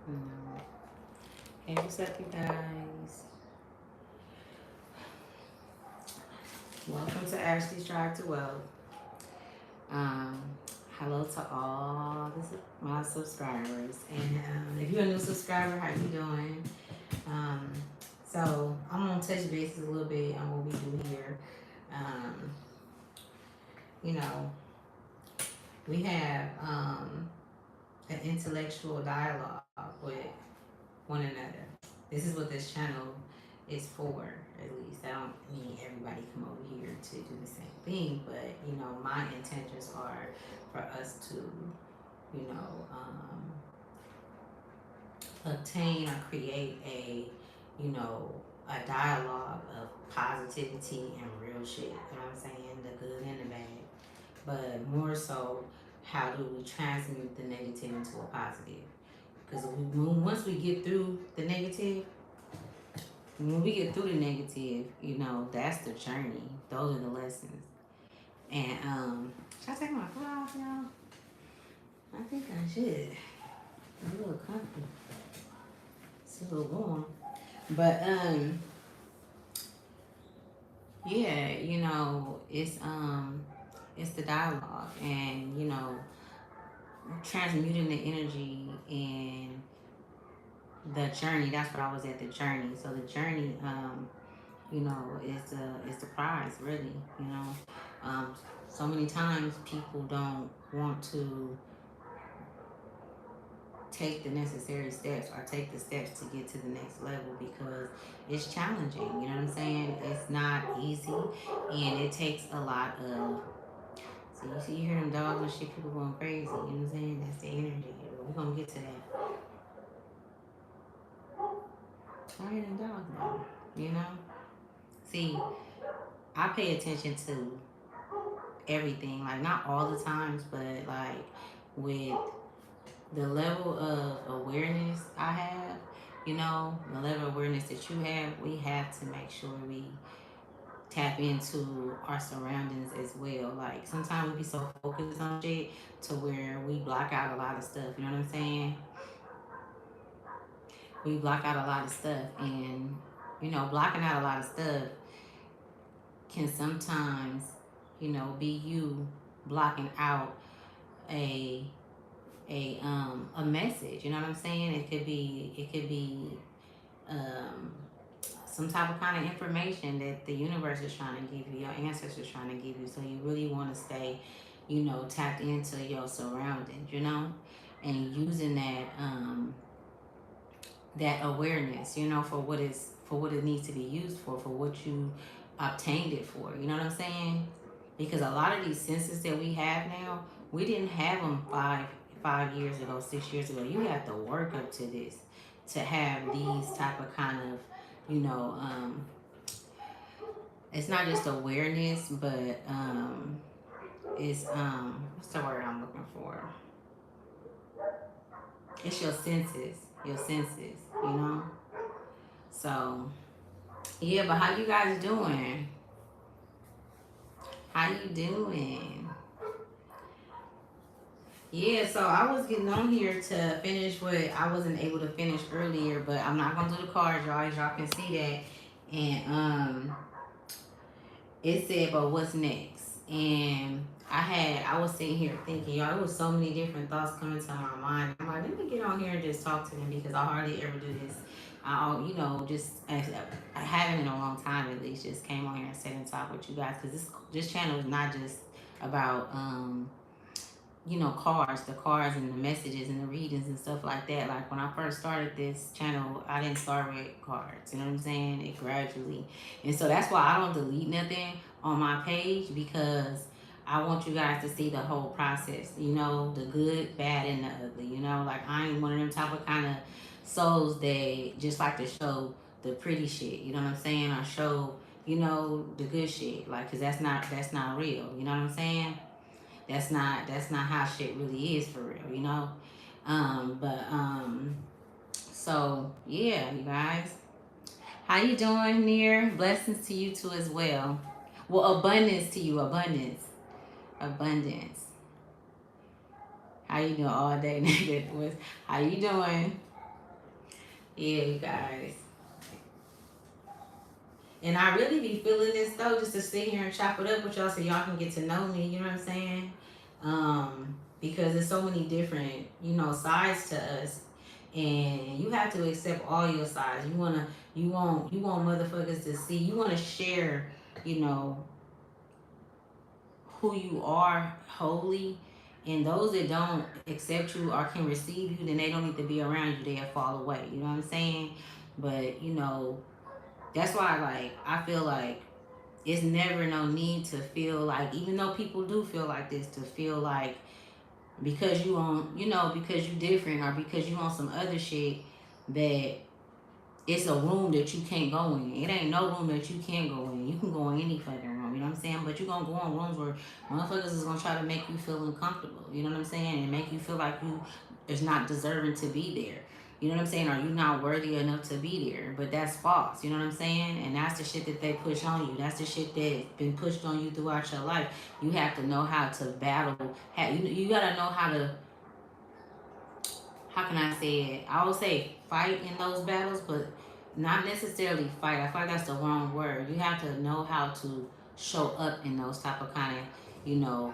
You know. Hey, what's up, you guys? Welcome to Ashley's Drive to Wealth. Um, Hello to all my subscribers, and if you're a new subscriber, how you doing? Um, so I'm gonna touch bases a little bit on what we do here. Um, you know, we have an intellectual dialogue with one another. This is what this channel is for, at least. I don't mean everybody come over here to do the same thing, but my intentions are for us to, you know, obtain or create a dialogue of positivity and real shit. You know what I'm saying? The good and the bad. But more so, how do we transmute the negative into a positive? Because once we get through the negative, when we get through the negative, that's the journey. Those are the lessons. And should I take my foot off, y'all? I think I should. I'm a little comfy. It's a little warm. But yeah, it's the dialogue and transmuting the energy and the journey. That's what I was at, the journey. So the journey is the prize, really. Um, so many times people don't want to take the necessary steps or take the steps to get to the next level because it's challenging. You know what I'm saying? It's not easy, and it takes a lot of. So you hear them dogs and shit, people going crazy. You know what I'm saying? That's the energy. We're gonna get to that. I hear them dogs now. You know. See, I pay attention to everything. Like not all the times, but like with the level of awareness I have, the level of awareness that you have, we have to make sure we tap into our surroundings as well. Like sometimes we be so focused on shit to where we block out a lot of stuff. You know what I'm saying? We block out a lot of stuff, and blocking out a lot of stuff can sometimes, be you blocking out a a message. You know what I'm saying? It could be um, some type of kind of information that the universe is trying to give you, your ancestors trying to give you. So you really want to stay, tapped into your surroundings, and using that awareness, for what it needs to be used for what you obtained it for. You know what I'm saying? Because a lot of these senses that we have now, we didn't have them 5 years ago, 6 years ago. You have to work up to this to have these type of kind of, you know, um, it's not just awareness, but it's what's the word I'm looking for? It's your senses, you know. So yeah, but how you guys doing? How you doing? Yeah, so I was getting on here to finish what I wasn't able to finish earlier, but I'm not gonna do the cards, y'all. As y'all can see that, and it said, "But what's next?" And I was sitting here thinking, y'all, there was so many different thoughts coming to my mind. I'm like, let me get on here and just talk to them because I hardly ever do this. I haven't in a long time at least. Just came on here and sat and talk with you guys because this channel is not just about cards, the cards and the messages and the readings and stuff like that. Like when I first started this channel, I didn't start with cards. You know what I'm saying? It gradually, and so that's why I don't delete nothing on my page because I want you guys to see the whole process. The good, bad, and the ugly. Like I ain't one of them type of kind of souls that just like to show the pretty shit. You know what I'm saying? Or show the good shit. Like, cause that's not real. You know what I'm saying? That's not how shit really is for real. But so yeah, you guys. How you doing, Near? Blessings to you too as well. Well, abundance to you, abundance. Abundance. How you doing all day, nigga? How you doing? Yeah, you guys. And I really be feeling this though, just to sit here and chop it up with y'all so y'all can get to know me, you know what I'm saying? Because there's so many different, you know, sides to us. And you have to accept all your sides. You want motherfuckers to see, you wanna share, you know, who you are wholly. And those that don't accept you or can receive you, then they don't need to be around you. They'll fall away. You know what I'm saying? But you know, that's why like I feel like it's never no need to feel like, even though people do feel like this, to feel like because you on, you know, because you different or because you on some other shit, that it's a room that you can't go in. It ain't no room that you can't go in. You can go in any fucking room, you know what I'm saying? But you gonna go in rooms where motherfuckers is gonna try to make you feel uncomfortable, you know what I'm saying? And make you feel like you is not deserving to be there. You know what I'm saying? Or you not worthy enough to be there. But that's false, you know what I'm saying? And that's the shit that they push on you. That's the shit that's been pushed on you throughout your life. You have to know how to battle. You gotta know how can I say it? I would say fight in those battles, but not necessarily fight. I feel like that's the wrong word. You have to know how to show up in those type of kind of, you know,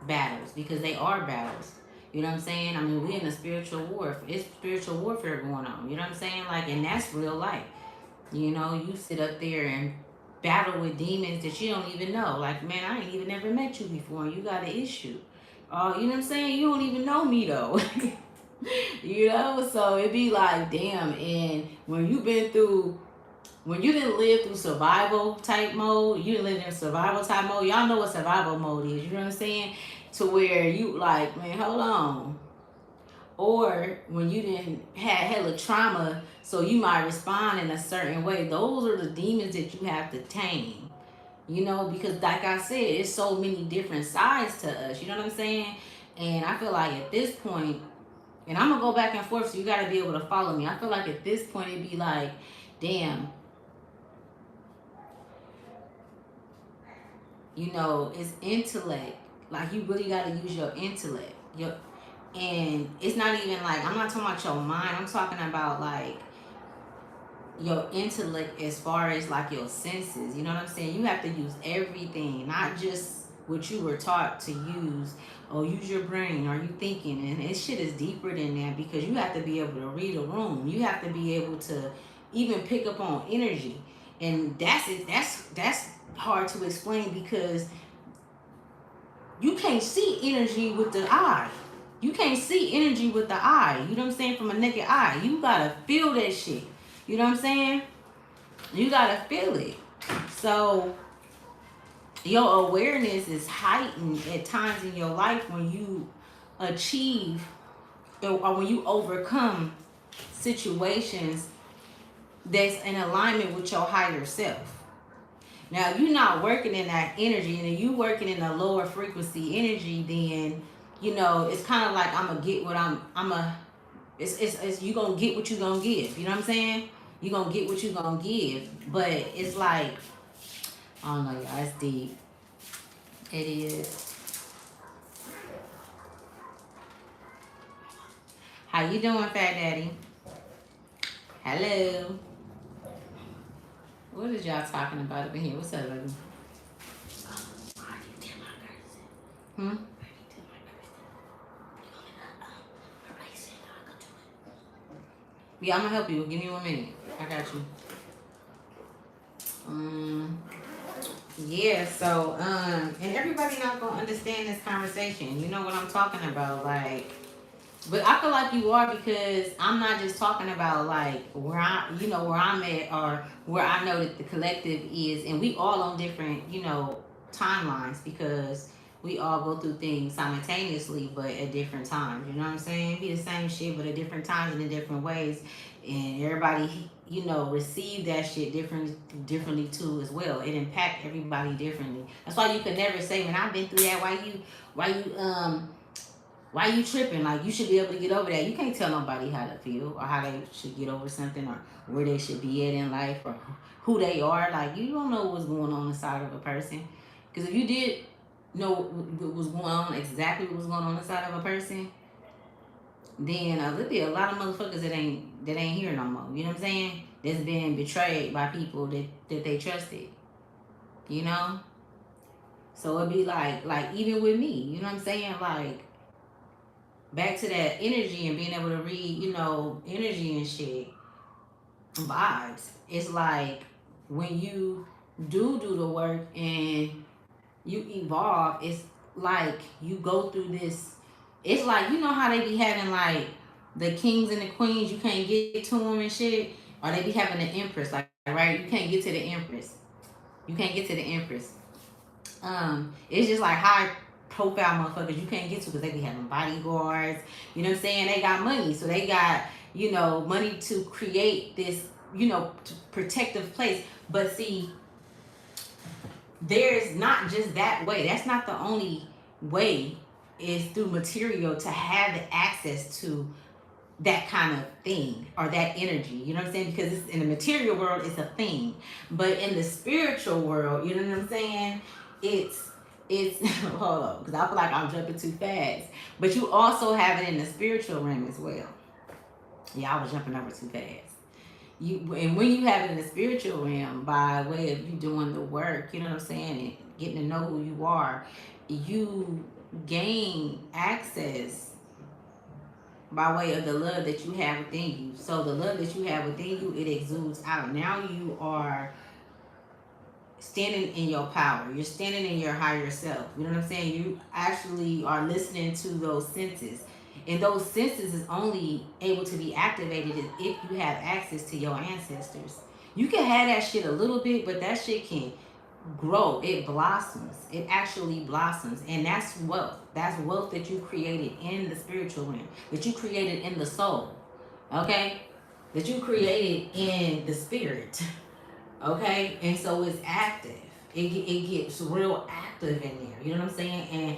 battles, because they are battles. You know what I'm saying? I mean, we in a spiritual war. It's spiritual warfare going on. You know what I'm saying? Like, and that's real life. You know, you sit up there and battle with demons that you don't even know. Like, man, I ain't even never met you before, and you got an issue. You know what I'm saying? You don't even know me though. You know, so it'd be like, damn. And when you didn't live through survival type mode, you didn't live in survival type mode. Y'all know what survival mode is. You know what I'm saying? To where you like, man, hold on. Or when you didn't had hella trauma, so you might respond in a certain way. Those are the demons that you have to tame. You know, because like I said, it's so many different sides to us. You know what I'm saying? And I feel like at this point, and I'm gonna go back and forth, so you gotta be able to follow me. I feel like at this point it'd be like, damn, you know, it's intellect. Like you really gotta use your intellect. And it's not even like, I'm not talking about your mind. I'm talking about like your intellect as far as like your senses. You know what I'm saying? You have to use everything, not just what you were taught to use. Or use your brain. Are you thinking? And this shit is deeper than that, because you have to be able to read a room. You have to be able to even pick up on energy. And that's it. That's hard to explain, because you can't see energy with the eye. You can't see energy with the eye. You know what I'm saying? From a naked eye. You gotta feel that shit. You know what I'm saying? You gotta feel it. So your awareness is heightened at times in your life when you achieve or when you overcome situations that's in alignment with your higher self. Now, if you're not working in that energy and you working in a lower frequency energy, then you know it's kind of like I'm gonna get what I'm a. It's you gonna get what you gonna give. You know what I'm saying? You gonna get what you gonna give. But it's like, I don't know, y'all. It's deep. It is. How you doing, Fat Daddy? Hello. What is y'all talking about up in here? What's up, baby? Hmm? Yeah, I'm gonna help you. Give me 1 minute. I got you. Yeah, so and everybody not gonna understand this conversation. You know what I'm talking about, like. But I feel like you are, because I'm not just talking about like where where I'm at, or where I know that the collective is, and we all on different, timelines, because we all go through things simultaneously, but at different times. You know what I'm saying? Be the same shit, but at different times and in different ways, and everybody, receive that shit differently too as well. It impact everybody differently. That's why you can never say, "Man, I've been through that." Why you tripping? Like, you should be able to get over that. You can't tell nobody how to feel, or how they should get over something, or where they should be at in life, or who they are. Like, you don't know what's going on inside of a person. Because if you did know what was going on, exactly what was going on inside of a person, then a lot of motherfuckers that ain't here no more. You know what I'm saying? That's been betrayed by people that they trusted. You know? So it'd be like even with me, you know what I'm saying? Like back to that energy and being able to read, you know, energy and shit, vibes. It's like when you do the work and you evolve, it's like you go through this. It's like, you know how they be having like the kings and the queens, you can't get to them and shit, or they be having the empress, like, right, you can't get to the empress. You can't get to the empress. It's just like high profile motherfuckers you can't get to because they be having bodyguards. You know what I'm saying? They got money, so they got, you know, money to create this, you know, protective place. But see, there's not just that way. That's not the only way. Is through material to have the access to that kind of thing or that energy. You know what I'm saying? Because it's, in the material world, it's a thing, but in the spiritual world, you know what I'm saying? It's hold on, because I feel like I'm jumping too fast. But you also have it in the spiritual realm as well. Yeah, I was jumping over too fast. You, and when you have it in the spiritual realm by way of you doing the work, you know what I'm saying, and getting to know who you are, you gain access by way of the love that you have within you. So the love that you have within you, it exudes out. Now you are standing in your power. You're standing in your higher self. You know what I'm saying? You actually are listening to those senses. And those senses is only able to be activated if you have access to your ancestors. You can have that shit a little bit, but that shit can grow. It blossoms. It actually blossoms. And that's wealth. That's wealth that you created in the spiritual realm, that you created in the soul. Okay? That you created in the spirit. Okay? And so it's active. It gets real active in there. You know what I'm saying? And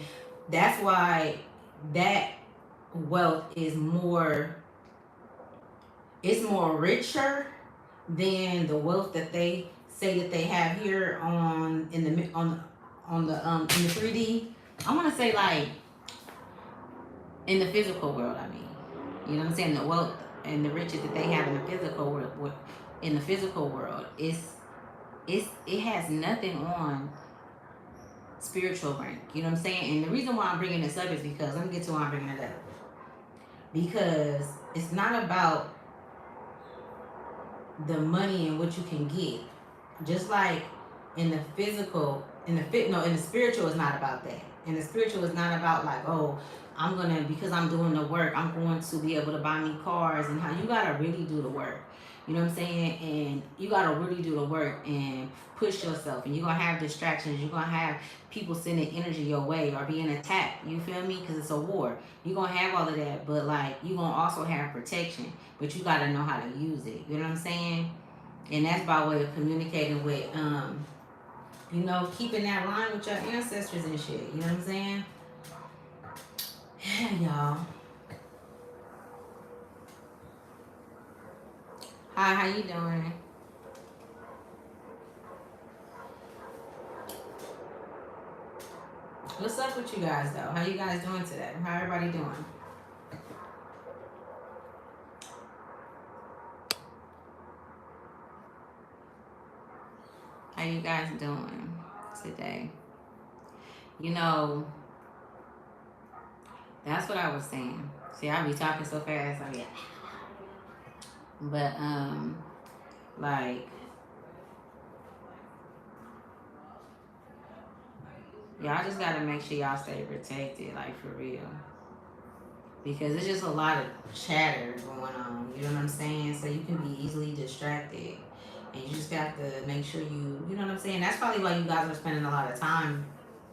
that's why that wealth is more, it's more richer than the wealth that they say that they have here on in the on the in the 3D. I want to say like in the physical world. I mean, you know what I'm saying? The wealth and the riches that they have in the physical world, in the physical world, it has nothing on spiritual rank. You know what I'm saying? And the reason why I'm bringing this up is because, let me get to why I'm bringing it up. Because it's not about the money and what you can get. Just like in the physical, in the fit, no, in the spiritual is not about that. And the spiritual is not about like, oh, I'm gonna, because I'm doing the work, I'm going to be able to buy me cars, and how you gotta really do the work. You know what I'm saying? And you gotta really do the work and push yourself. And you're gonna have distractions. You're gonna have people sending energy your way or being attacked. You feel me? Because it's a war. You're gonna have all of that, but like you're gonna also have protection. But you gotta know how to use it. You know what I'm saying? And that's by way of communicating with, you know, keeping that line with your ancestors and shit. You know what I'm saying? Yeah, y'all. Hi, how you doing? What's up with you guys though? How you guys doing today? How everybody doing? How you guys doing today? You know, that's what I was saying. See, I be talking so fast. I be, but like y'all just gotta make sure y'all stay protected, like for real. Because it's just a lot of chatter going on, you know what I'm saying? So you can be easily distracted. And you just got to make sure you know what I'm saying? That's probably why you guys are spending a lot of time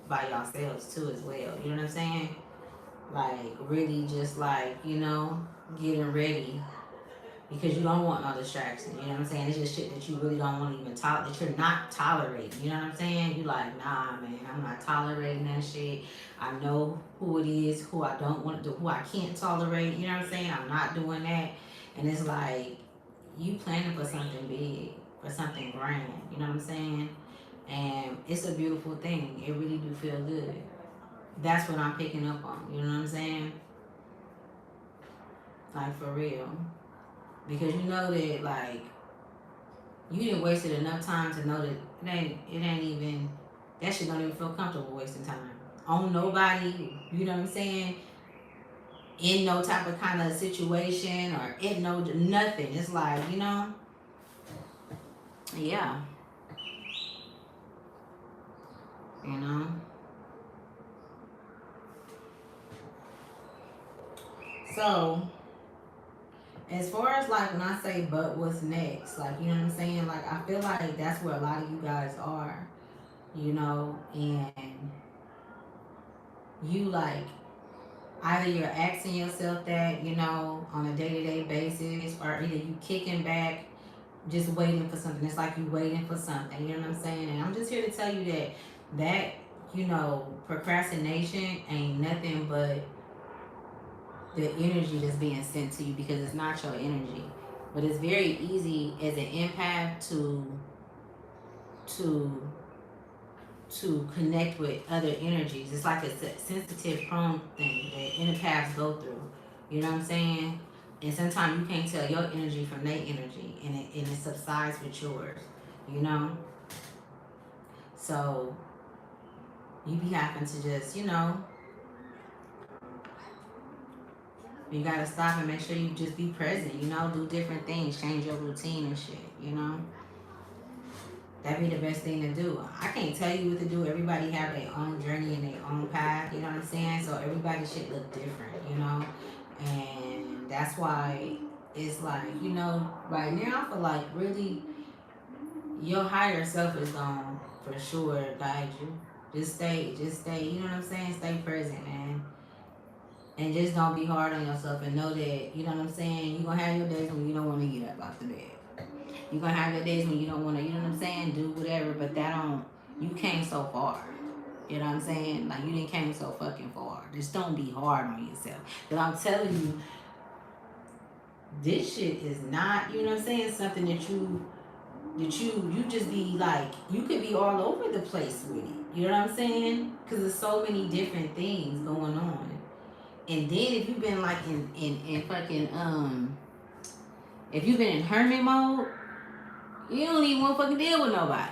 by yourselves too as well. You know what I'm saying? Like really just like, you know, getting ready because you don't want no distraction. You know what I'm saying? It's just shit that you really don't want to even tolerate, that you're not tolerating. You know what I'm saying? You like, nah, man, I'm not tolerating that shit. I know who it is, who I don't want to, who I can't tolerate. You know what I'm saying? I'm not doing that. And it's like, you planning for something big, for something grand. You know what I'm saying? And it's a beautiful thing. It really do feel good. That's what I'm picking up on. You know what I'm saying? Like for real. Because you know that like you didn't wasted enough time to know that it ain't even that shit don't even feel comfortable wasting time. On nobody, you know what I'm saying? In no type of kind of situation or in no nothing. It's like, yeah, you know. So as far as like when I say but what's next, like you know what I'm saying? Like I feel like that's where a lot of you guys are, and you like either you're asking yourself that, on a day to day basis, or either you kicking back, just waiting for something. It's like you waiting for something. You know what I'm saying? And I'm just here to tell you that procrastination ain't nothing but the energy that's being sent to you because it's not your energy. But it's very easy as an empath to to connect with other energies. It's like a sensitive prone thing that empaths go through. You know what I'm saying? And sometimes you can't tell your energy from their energy, and it subsides with yours. You know, so you be having to just you gotta stop and make sure you just be present. Do different things, change your routine and shit. That'd be the best thing to do. I can't tell you what to do. Everybody have their own journey and their own path. You know what I'm saying? So everybody should look different. And that's why it's like right now I feel like really your higher self is gonna for sure guide you. Just stay. You know what I'm saying? Stay present, man. And just don't be hard on yourself and know that, you know what I'm saying? You're gonna have your days when you don't wanna get up out the bed. You're gonna have your days when you don't wanna, you know what I'm saying, do whatever, but you came so far. You know what I'm saying? Like you didn't came so fucking far. Just don't be hard on yourself. But I'm telling you, this shit is not, you know what I'm saying, something that you just be like, you could be all over the place with it. You know what I'm saying? Because there's so many different things going on. And then if you've been like in fucking if you've been in hermit mode, you don't even want to fucking deal with nobody.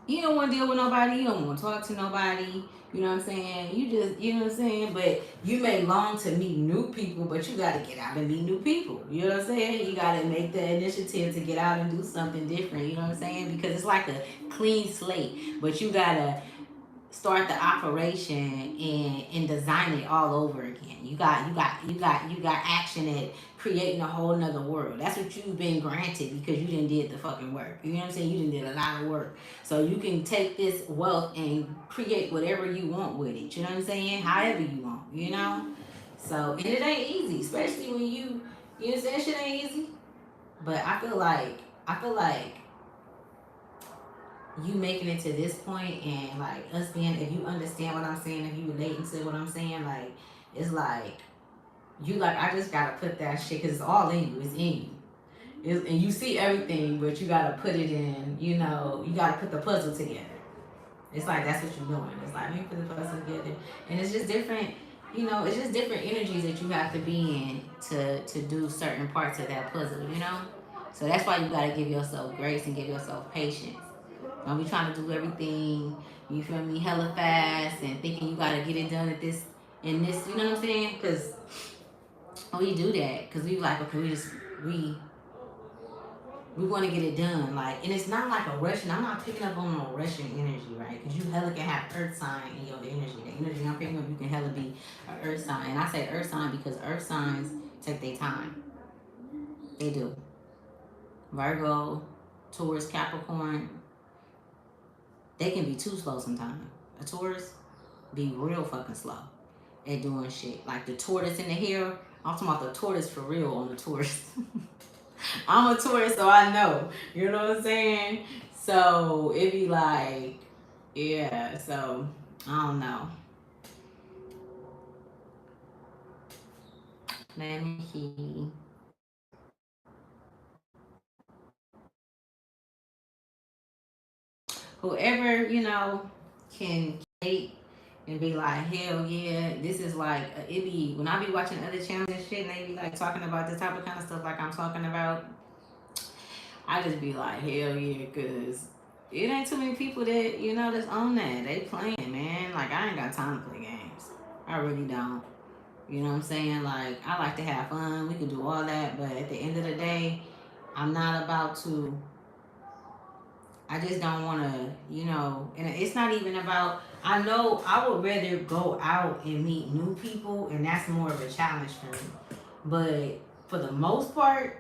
You don't want to deal with nobody. You don't want to talk to nobody. You know what I'm saying? You just, you know what I'm saying? But you may long to meet new people, but you got to get out and meet new people. You know what I'm saying? You got to make the initiative to get out and do something different. You know what I'm saying? Because it's like a clean slate, but you got to start the operation and design it all over again. You got action at creating a whole nother world. That's what you've been granted because you didn't did the fucking work. You know what I'm saying? You didn't did a lot of work. So you can take this wealth and create whatever you want with it. You know what I'm saying? However you want. So and it ain't easy, especially when you know what I'm saying, shit ain't easy. But I feel like you making it to this point and like us being, if you understand what I'm saying, if you relating to what I'm saying, like it's like you like I just gotta put that shit because it's all in you. It's in you. And you see everything, but you gotta put it in. You gotta put the puzzle together. It's like that's what you're doing. It's like you put the puzzle together, and it's just different. It's just different energies that you have to be in to do certain parts of that puzzle. So that's why you gotta give yourself grace and give yourself patience. Don't be trying to do everything, you feel me, hella fast and thinking you gotta get it done at this and this, you know what I'm saying? Because we do that because we like, okay, we want to get it done. Like, and it's not like a rushing. I'm not picking up on no rushing energy, right? Because you hella can have earth sign in your energy. The energy I'm picking up, you can hella be an earth sign. And I say earth sign because earth signs take their time. They do. Virgo, Taurus, Capricorn, they can be too slow sometimes. A Taurus be real fucking slow at doing shit. Like the tortoise in the hair. I'm talking about the tortoise for real on the Taurus. I'm a Taurus, so I know. You know what I'm saying? So it be like, yeah. So I don't know. Let me see. Whoever can relate and be like, hell yeah, this is like, it be, when I be watching other channels and shit, and they be like talking about this type of kind of stuff like I'm talking about, I just be like, hell yeah, cause it ain't too many people that, you know, that's on that. They playing, man. Like, I ain't got time to play games. I really don't. You know what I'm saying? Like, I like to have fun. We can do all that, but at the end of the day, I'm not about to, I just don't want to, you know, and it's not even about, I know I would rather go out and meet new people, and that's more of a challenge for me. But for the most part,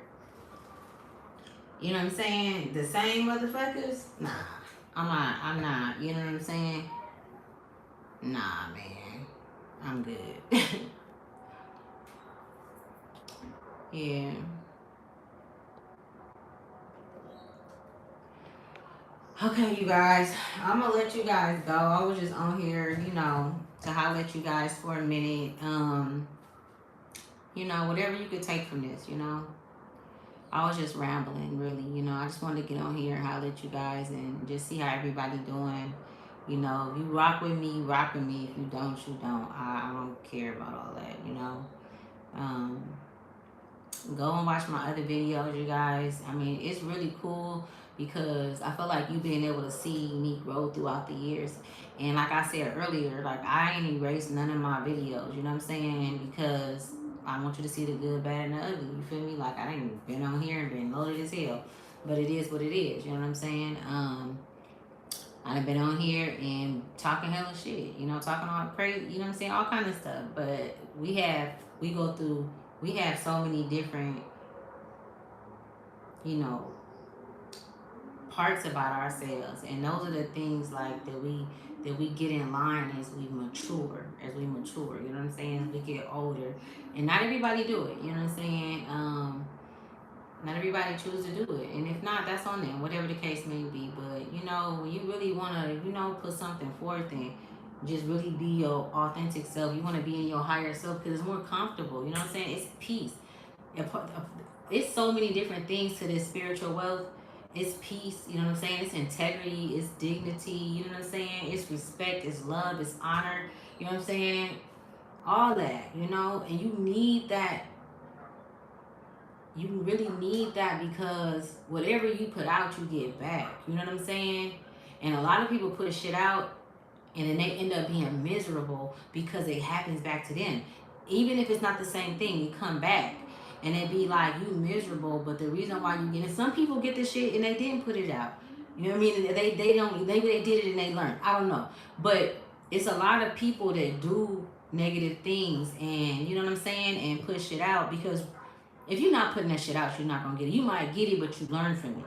you know what I'm saying? The same motherfuckers? Nah. I'm not. You know what I'm saying? Nah, man. I'm good. Yeah. Okay, you guys. I'm gonna let you guys go. I was just on here, you know, to holler at you guys for a minute. You know, whatever you could take from this, you know. I was just rambling, really. You know, I just wanted to get on here and holler at you guys and just see how everybody doing. You know, if you rock with me, rock with me. If you don't, you don't. I don't care about all that, you know. Um, Go and watch my other videos, you guys. I mean, it's really cool because I feel like you being able to see me grow throughout the years. And like I said earlier, like I ain't erased none of my videos, you know what I'm saying? Because I want you to see the good, bad, and the ugly. You feel me? Like I ain't been on here and been loaded as hell. But it is what it is, you know what I'm saying? I done been on here and talking hella shit, you know, talking all crazy, you know what I'm saying? All kind of stuff. But we go through, we have so many different, you know, parts about ourselves, and those are the things like that we get in line as we mature, you know what I'm saying, as we get older. And not everybody do it, you know what I'm saying. Not everybody choose to do it, and if not, that's on them, whatever the case may be. But you know, when you really want to, you know, put something forth and just really be your authentic self, you want to be in your higher self because it's more comfortable, you know what I'm saying. It's peace. It's so many different things to this spiritual wealth. It's peace, you know what I'm saying? It's integrity, it's dignity, you know what I'm saying? It's respect, it's love, it's honor, you know what I'm saying? All that, you know, and you need that. You really need that because whatever you put out, you get back. You know what I'm saying? And a lot of people put shit out and then they end up being miserable because it happens back to them. Even if it's not the same thing, you come back and it be like you miserable, but the reason why you get it, some people get this shit and they didn't put it out. You know what I mean? They don't, maybe they did it and they learned. I don't know. But it's a lot of people that do negative things and you know what I'm saying, and push it out because if you're not putting that shit out, you're not gonna get it. You might get it, but you learn from it.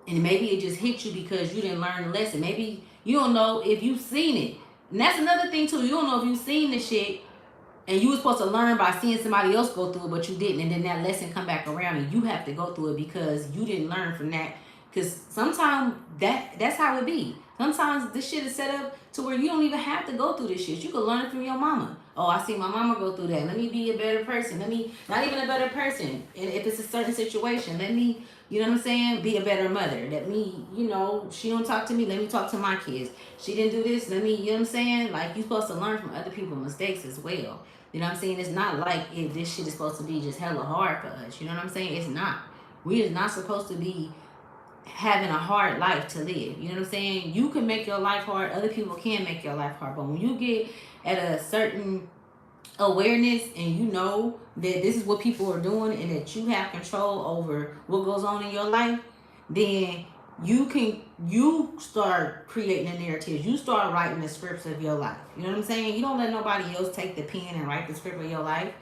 And maybe it just hit you because you didn't learn the lesson. Maybe you don't know if you've seen it. And that's another thing too. You don't know if you've seen the shit and you were supposed to learn by seeing somebody else go through it, but you didn't. And then that lesson come back around and you have to go through it because you didn't learn from that. Because sometimes that's how it be. Sometimes this shit is set up to where you don't even have to go through this shit. You can learn it from your mama. Oh, I see my mama go through that. Let me be a better person. Let me, not even a better person. And if it's a certain situation, let me, you know what I'm saying, be a better mother. Let me, you know, she don't talk to me, let me talk to my kids. She didn't do this, let me, you know what I'm saying? Like, you're supposed to learn from other people's mistakes as well. You know what I'm saying? It's not like if this shit is supposed to be just hella hard for us. You know what I'm saying? It's not. We is not supposed to be having a hard life to live. You know what I'm saying? You can make your life hard. Other people can make your life hard. But when you get at a certain awareness and you know that this is what people are doing and that you have control over what goes on in your life, then you start creating the narratives. You start writing the scripts of your life. You know what I'm saying? You don't let nobody else take the pen and write the script of your life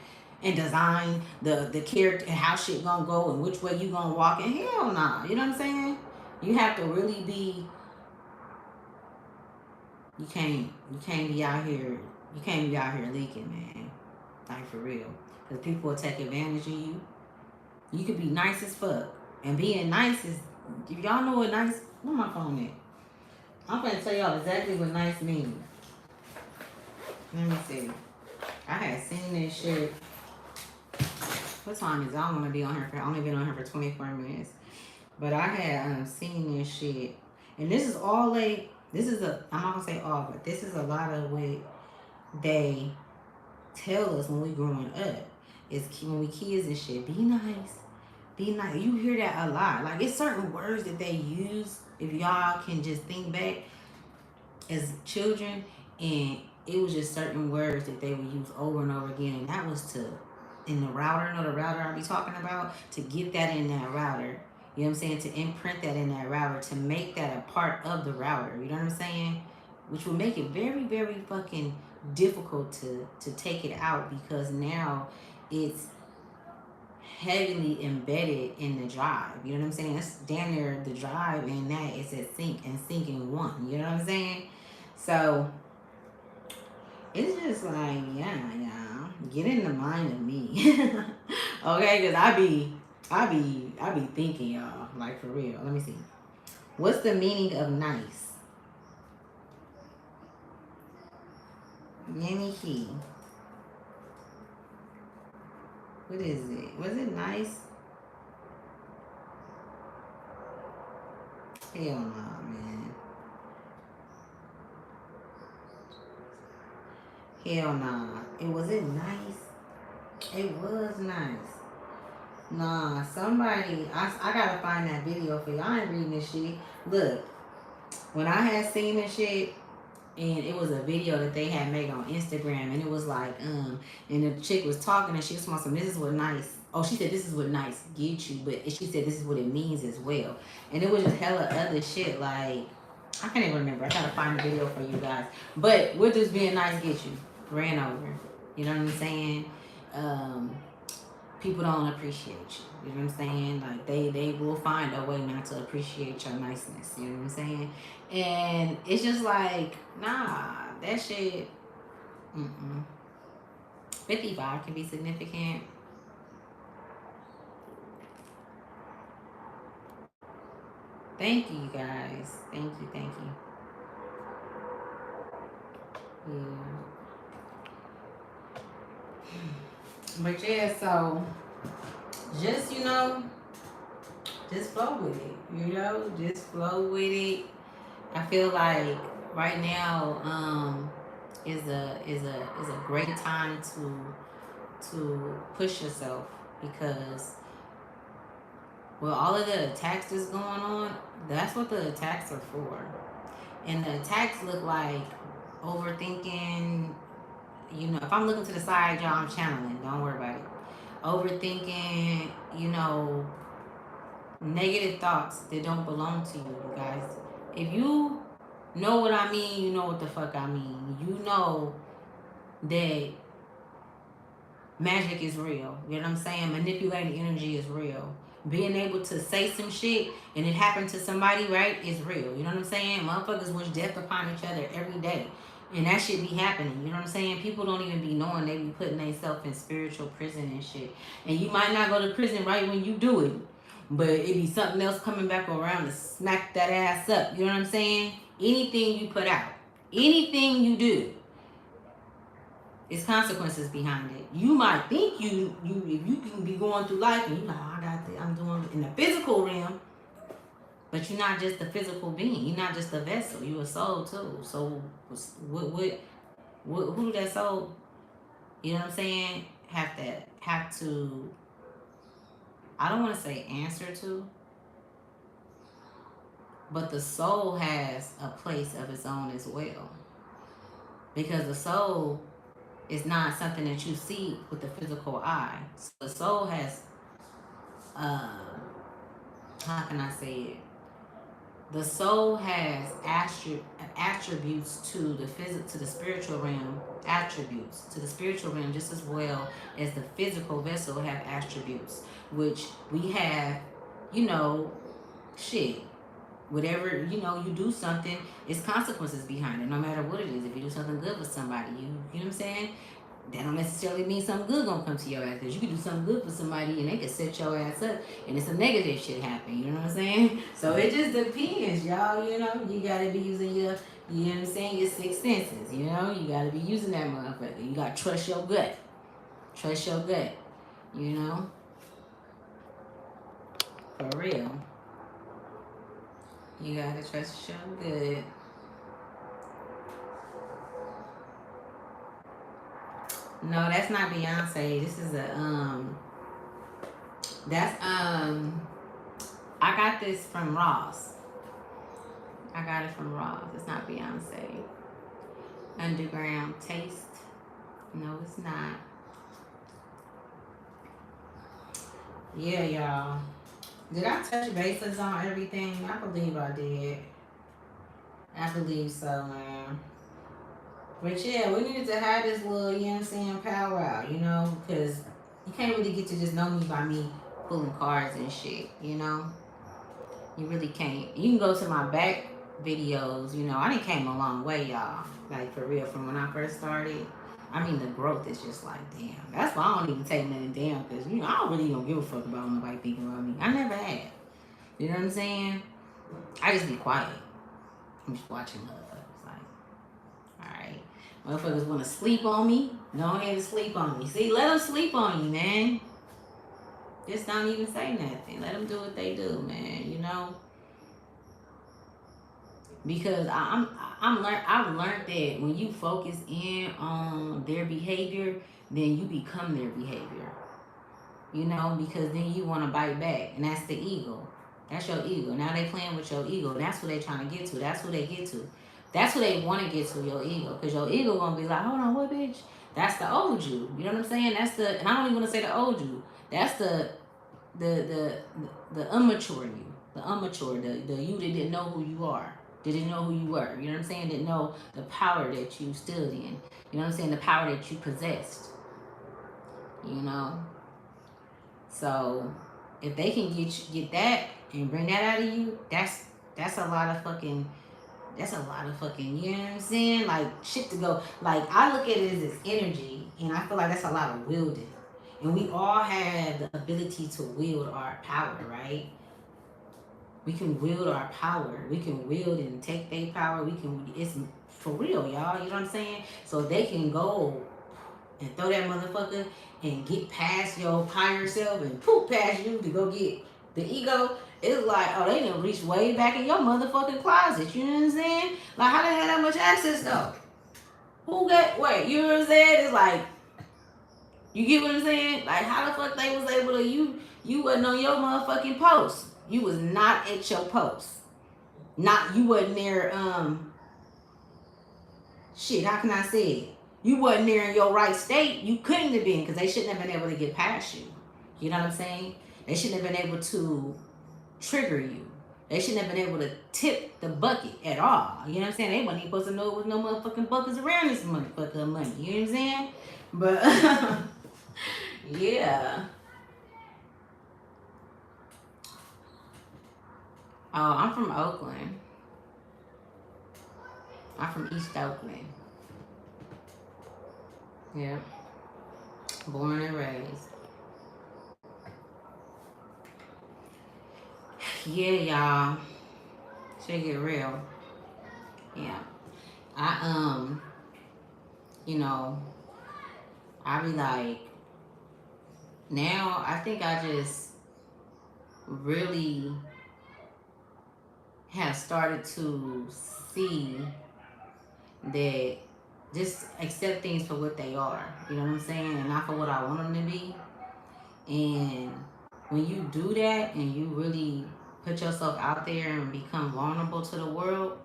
and design the character and how shit gonna go and which way you gonna walk. And hell nah. You know what I'm saying? You have to really be. You can't be out here. You can't be out here leaking, man. Like for real. Because people will take advantage of you. You could be nice as fuck. And being nice is, if y'all know what nice, where my phone at? I'm gonna tell y'all exactly what nice means. Let me see. I had seen this shit. What time is it? I don't want to be on here for, I only been on here for 24 minutes. But I had seen this shit. And this is all like, this is a, I'm not gonna say all, but this is a lot of what they tell us when we growing up, is when we kids and shit, be nice. Be nice. You hear that a lot. Like, it's certain words that they use, if y'all can just think back as children, and it was just certain words that they would use over and over again, and that was to, in the router, the router I be talking about, to get that in that router. You know what I'm saying? To imprint that in that router, to make that a part of the router. You know what I'm saying? Which will make it very, very fucking difficult to take it out, because now it's heavily embedded in the drive. You know what I'm saying? That's damn near the drive, and that is at sync and syncing one. You know what I'm saying? So it's just like, yeah, get in the mind of me. Okay, because I be thinking, y'all, like, for real. Let me see. What's the meaning of nice? Nanny key. What is it? Was it nice? Hell nah, man. Hell nah. Was it nice? It was nice. Nah, somebody, I gotta find that video for y'all. I ain't reading this shit. Look, when I had seen this shit, and it was a video that they had made on Instagram, and it was like, and the chick was talking, and she was saying, this is what nice, oh, she said, this is what nice get you, but she said, this is what it means as well. And it was just hella other shit, like, I can't even remember. I gotta find the video for you guys. But what does being nice get you? Ran over. You know what I'm saying? People don't appreciate you. You know what I'm saying? Like, they will find a way not to appreciate your niceness. You know what I'm saying? And it's just like, nah, that shit, 55 can be significant. Thank you, guys. Thank you, thank you. Yeah. But yeah, so just, just flow with it. Just flow with it. I feel like right now is a great time to push yourself, because with all of the attacks that's going on, that's what the attacks are for. And the attacks look like overthinking. If I'm looking to the side, y'all, I'm channeling. Don't worry about it. Overthinking, negative thoughts that don't belong to you, guys. If you know what I mean, you know what the fuck I mean. You know that magic is real. You know what I'm saying? Manipulating energy is real. Being able to say some shit and it happened to somebody, right, is real. You know what I'm saying? Motherfuckers wish death upon each other every day. And that shit be happening. You know what I'm saying? People don't even be knowing they be putting themselves in spiritual prison and shit. And you might not go to prison right when you do it, but it be something else coming back around to smack that ass up. You know what I'm saying? Anything you put out, anything you do, it's consequences behind it. You might think you if you can be going through life and you like, oh, I got this, I'm doing in the physical realm, but you're not just a physical being. You're not just a vessel. You're a soul too. So who that soul? You know what I'm saying? Have to. I don't want to say answer to, but the soul has a place of its own as well, because the soul is not something that you see with the physical eye. So the soul has, how can I say it? The soul has attributes to the spiritual realm, attributes to the spiritual realm, just as well as the physical vessel have attributes, which we have, shit. Whatever, you do something, it's consequences behind it, no matter what it is. If you do something good for somebody, you know what I'm saying? That don't necessarily mean something good gonna come to your ass, because you can do something good for somebody and they can set your ass up and it's a negative shit happen. You know what I'm saying? So it just depends, y'all. You gotta be using your, you know what I'm saying, your sixth senses. You gotta be using that motherfucker. You gotta trust your gut. Trust your gut. For real. You gotta trust your gut. No, that's not Beyonce. This is that's I got this from Ross. I got it from Ross. It's not Beyonce. Underground Taste. No, it's not. Yeah, y'all. Did I touch bases on everything? I believe I did. I believe so, man. But yeah, we needed to have this little, you know what I'm saying, powwow, you know, because you can't really get to just know me by me pulling cards and shit, you know? You really can't. You can go to my back videos, you know, I done came a long way, y'all. Like, for real, from when I first started. I mean, the growth is just like, damn. That's why I don't even take nothing down, because, you know, I don't really don't give a fuck about what nobody thinking about me. I never had. You know what I'm saying? I just be quiet. I'm just watching motherfuckers. Like, alright. Motherfuckers want to sleep on me. Go ahead and sleep on me. See, let them sleep on you, man. Just don't even say nothing. Let them do what they do, man. You know? Because I've learned that when you focus in on their behavior, then you become their behavior. You know, because then you want to bite back, and that's the ego. That's your ego. Now they playing with your ego. That's who they trying to get to. That's who they get to. That's who they want to get to, your ego. Because your ego gonna be like, hold on, what bitch? That's the old you. You know what I'm saying? That's the, and I don't even want to say the old you. That's the immature you. The immature, the you that didn't know who you are. Didn't know who you were. You know what I'm saying? Didn't know the power that you stood in. You know what I'm saying? The power that you possessed. You know? So if they can get that and bring that out of you, that's a lot of fucking, you know what I'm saying? Like, shit to go. Like, I look at it as this energy, and I feel like that's a lot of wielding. And we all have the ability to wield our power, right? We can wield our power. We can wield and take their power. It's for real, y'all. You know what I'm saying? So they can go and throw that motherfucker and get past your higher self and poop past you to go get the ego. It's like, oh, they didn't reach way back in your motherfucking closet. You know what I'm saying? Like, how they had that much access though? Who got, wait, you know what I'm saying? It's like, you get what I'm saying? Like, how the fuck they was able to, you wasn't on your motherfucking post. You was not at your post. You wasn't there, shit, how can I say it? You wasn't there in your right state. You couldn't have been, because they shouldn't have been able to get past you. You know what I'm saying? They shouldn't have been able to trigger you. They shouldn't have been able to tip the bucket at all. You know what I'm saying? They wasn't even supposed to know it was no motherfucking buckets around this motherfucking money. You know what I'm saying? But yeah. Oh, I'm from Oakland. I'm from East Oakland. Yeah. Born and raised. Yeah, y'all. Should get real. Yeah. You know, I be like, now I think I just really have started to see that just accept things for what they are. You know what I'm saying? And not for what I want them to be. And when you do that and you really put yourself out there and become vulnerable to the world,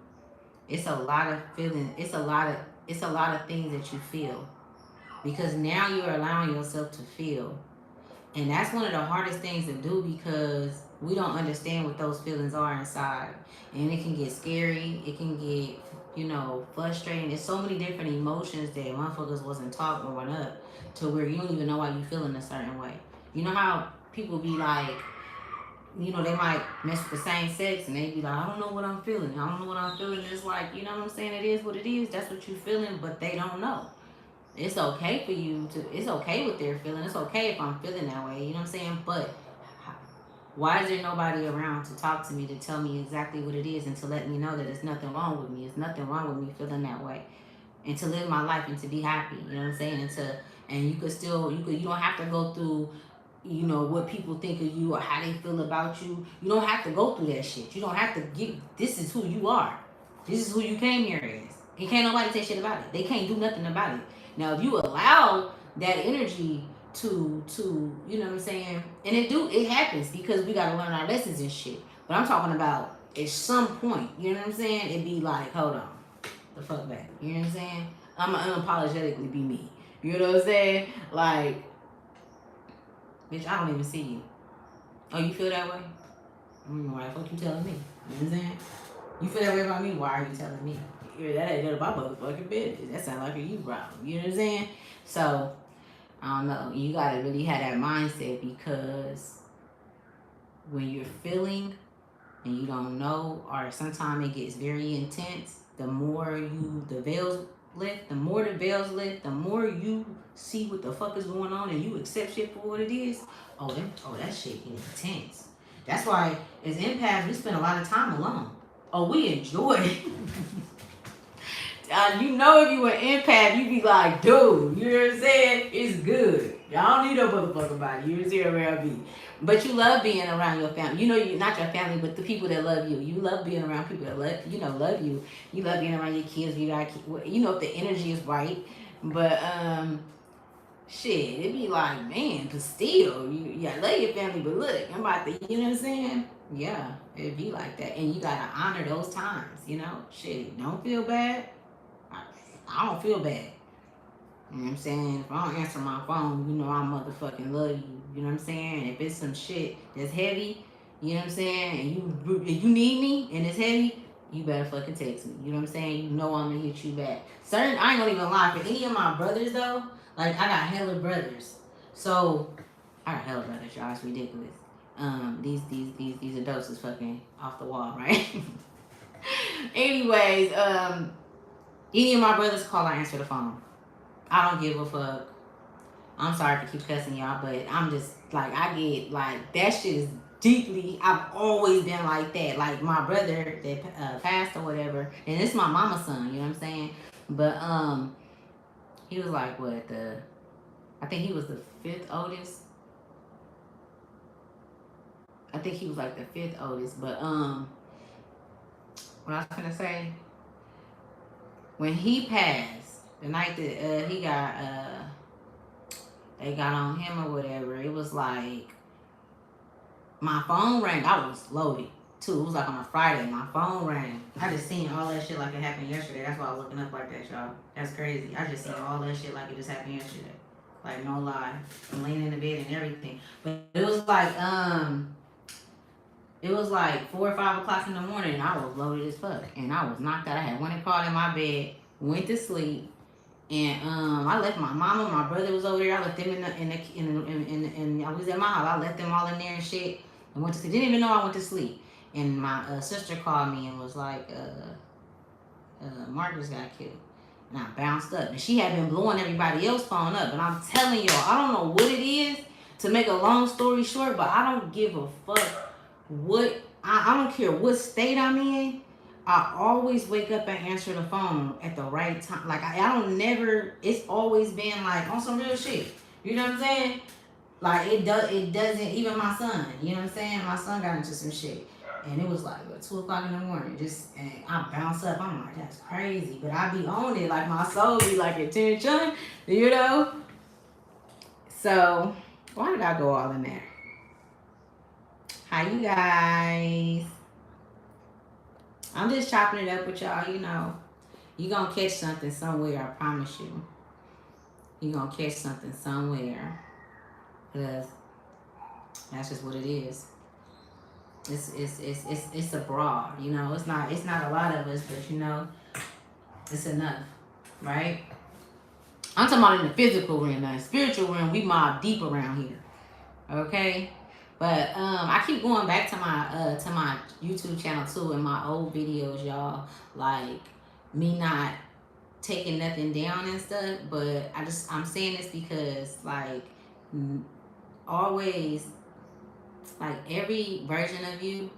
it's a lot of feeling. It's a lot of things that you feel, because now you're allowing yourself to feel. And that's one of the hardest things to do, because we don't understand what those feelings are inside. And it can get scary. It can get, frustrating. There's so many different emotions that motherfuckers wasn't taught growing up, to where you don't even know why you feel in a certain way. You know how people be like, they might mess with the same sex and they be like, I don't know what I'm feeling. I don't know what I'm feeling. It's like, you know what I'm saying? It is what it is. That's what you feeling, but they don't know. It's okay for you to, it's okay with their feeling. It's okay if I'm feeling that way. You know what I'm saying? But why is there nobody around to talk to me, to tell me exactly what it is, and to let me know that there's nothing wrong with me? There's nothing wrong with me feeling that way. And to live my life and to be happy. You know what I'm saying? And you could still, you don't have to go through, what people think of you or how they feel about you. You don't have to go through that shit. You don't have to this is who you are. This is who you came here as. And can't nobody say shit about it. They can't do nothing about it. Now, if you allow that energy to you know what I'm saying? And it happens because we gotta learn our lessons and shit. But I'm talking about at some point, you know what I'm saying? It'd be like, hold on, the fuck back. You know what I'm saying? I'm gonna unapologetically be me. You know what I'm saying? Like, bitch, I don't even see you. Oh, you feel that way? Why the fuck you telling me? You know what I'm saying? You feel that way about me? Why are you telling me? Yeah, that ain't none of my motherfucking business. That sounds like a you problem. You know what I'm saying? So, I don't know. You gotta really have that mindset because when you're feeling and you don't know, or sometimes it gets very intense, the more the veils lift, the more the veils lift, the more you see what the fuck is going on and you accept shit for what it is. That shit get intense. That's why as empaths, we spend a lot of time alone. Oh, we enjoy it. You know, if you an empath, you be like, dude, you know what I'm saying? It's good. Y'all don't need no motherfucking body. You just here around me. But you love being around your family. You know, you not your family, but the people that love you. You love being around people that love you. You love being around your kids. You got, you know, if the energy is right. But shit, it be like, man, but still, you love your family. But look, I'm about to, you know what I'm saying? Yeah, it be like that, and you gotta honor those times. You know, shit, don't feel bad. I don't feel bad. You know what I'm saying? If I don't answer my phone, you know I motherfucking love you. You know what I'm saying? If it's some shit that's heavy, you know what I'm saying, and you need me and it's heavy, you better fucking text me. You know what I'm saying? You know I'm gonna hit you back. Certain, I ain't gonna even lie. For any of my brothers though, like I got hella brothers. So I got hella brothers, y'all. It's ridiculous. These adults is fucking off the wall, right? Anyways, any of my brothers call, I answer the phone. I don't give a fuck. I'm sorry to keep cussing y'all, but I'm just like, I get like, that shit is deeply, I've always been like that. Like my brother that passed or whatever, and it's my mama's son, you know what I'm saying? But he was like I think he was the fifth oldest. I think he was like the fifth oldest. But what I was gonna say, when he passed, the night that he got they got on him or whatever, it was like my phone rang. I was loaded too. It was like on a Friday. My phone rang. I just seen all that shit like it happened yesterday. That's why I was looking up like that, y'all. That's crazy. I just seen all that shit like it just happened yesterday. Like no lie. I'm laying in the bed and everything. But it was like 4 or 5 o'clock in the morning and I was loaded as fuck. And I was knocked out. I had went and crawled in my bed, went to sleep. And I left my mama, my brother was over there. I left them in I was at my house. I left them all in there and shit. And went to sleep. Didn't even know I went to sleep. And my sister called me and was like, Marcus got killed. And I bounced up. And she had been blowing everybody else's phone up. And I'm telling y'all, I don't know what it is. To make a long story short, but I don't give a fuck what. I don't care what state I'm in. I always wake up and answer the phone at the right time. Like I don't never. It's always been like on some real shit. You know what I'm saying? Like it doesn't. Even my son. You know what I'm saying? My son got into some shit, and it was like 2 o'clock in the morning. And I bounce up. I'm like, that's crazy. But I be on it. Like my soul be like attention. You know. So why did I go all in there? Hi, you guys. I'm just chopping it up with y'all, you know. You gonna catch something somewhere, I promise you. You gonna catch something somewhere. Because that's just what it is. It's abroad, you know. It's not a lot of us, but you know, it's enough, right? I'm talking about in the physical realm, now. Spiritual realm, we mob deep around here. Okay? But I keep going back to my YouTube channel too, and my old videos, y'all. Like me not taking nothing down and stuff. But I'm saying this because like always, like every version of you,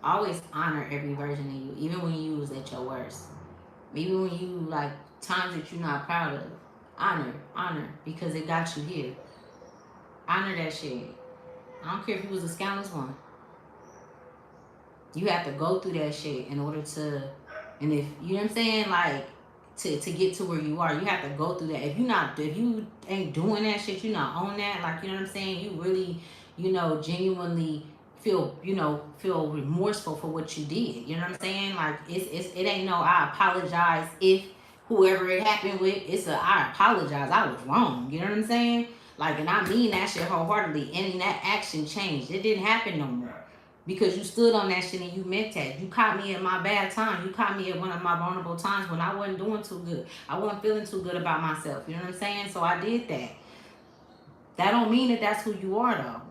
always honor every version of you, even when you was at your worst, even when you like times that you're not proud of. Honor, because it got you here. Honor that shit. I don't care if you was a scandalous one. You have to go through that shit in order to, and if, you know what I'm saying? Like, to get to where you are. You have to go through that. If you ain't doing that shit, you not on that, like, you know what I'm saying, you really, genuinely feel remorseful for what you did. You know what I'm saying? Like, it ain't no I apologize if whoever it happened with. It's a I apologize, I was wrong. You know what I'm saying? Like, and I mean that shit wholeheartedly. And that action changed. It didn't happen no more. Because you stood on that shit and you meant that. You caught me at my bad time. You caught me at one of my vulnerable times when I wasn't doing too good. I wasn't feeling too good about myself. You know what I'm saying? So I did that. That don't mean that that's who you are, though.